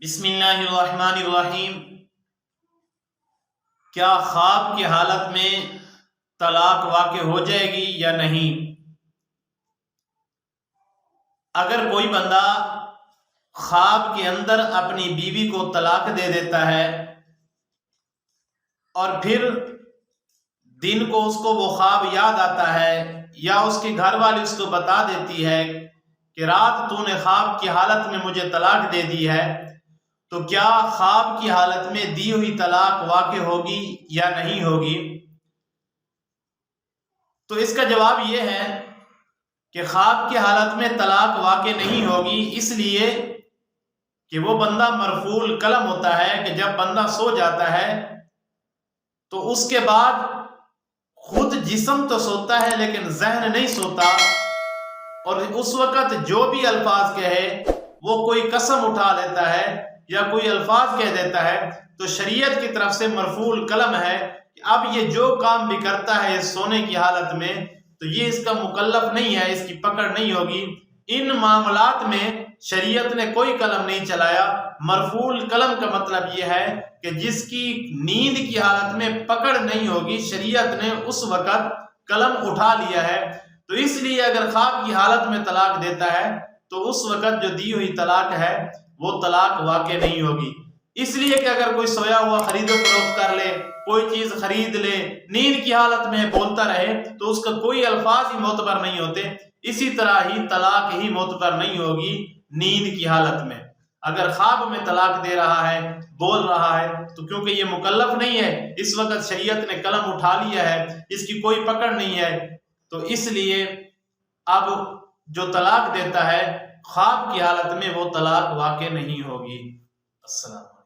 بسم اللہ الرحمن الرحیم۔ کیا خواب کی حالت میں طلاق واقع ہو جائے گی یا نہیں؟ اگر کوئی بندہ خواب کے اندر اپنی بیوی کو طلاق دے دیتا ہے اور پھر دن کو اس کو وہ خواب یاد آتا ہے یا اس کے گھر والی اس کو بتا دیتی ہے کہ رات تو نے خواب کی حالت میں مجھے طلاق دے دی ہے، تو کیا خواب کی حالت میں دی ہوئی طلاق واقع ہوگی یا نہیں ہوگی؟ تو اس کا جواب یہ ہے کہ خواب کی حالت میں طلاق واقع نہیں ہوگی، اس لیے کہ وہ بندہ مرفوع القلم ہوتا ہے کہ جب بندہ سو جاتا ہے تو اس کے بعد خود جسم تو سوتا ہے لیکن ذہن نہیں سوتا، اور اس وقت جو بھی الفاظ کہے وہ کوئی قسم اٹھا لیتا ہے یا کوئی الفاظ کہہ دیتا ہے، تو شریعت کی طرف سے مرفوع القلم ہے کہ اب یہ جو کام بھی کرتا ہے سونے کی حالت میں تو یہ اس کا مکلف نہیں ہے، اس کی پکڑ نہیں ہوگی۔ ان معاملات میں شریعت نے کوئی قلم نہیں چلایا۔ مرفوع القلم کا مطلب یہ ہے کہ جس کی نیند کی حالت میں پکڑ نہیں ہوگی، شریعت نے اس وقت قلم اٹھا لیا ہے۔ تو اس لیے اگر خواب کی حالت میں طلاق دیتا ہے تو اس وقت جو دی ہوئی طلاق ہے وہ طلاق واقع نہیں ہوگی۔ اس لیے کہ اگر کوئی سویا ہوا خرید و فروخت کر لے، کوئی چیز خرید لے، نیند کی حالت میں بولتا رہے تو اس کا کوئی الفاظ ہی معتبر نہیں ہوتے، اسی طرح ہی طلاق ہی معتبر نہیں ہوگی نیند کی حالت میں۔ اگر خواب میں طلاق دے رہا ہے، بول رہا ہے، تو کیونکہ یہ مکلف نہیں ہے، اس وقت شریعت نے قلم اٹھا لیا ہے، اس کی کوئی پکڑ نہیں ہے، تو اس لیے اب جو طلاق دیتا ہے خواب کی حالت میں وہ طلاق واقع نہیں ہوگی۔ السلام۔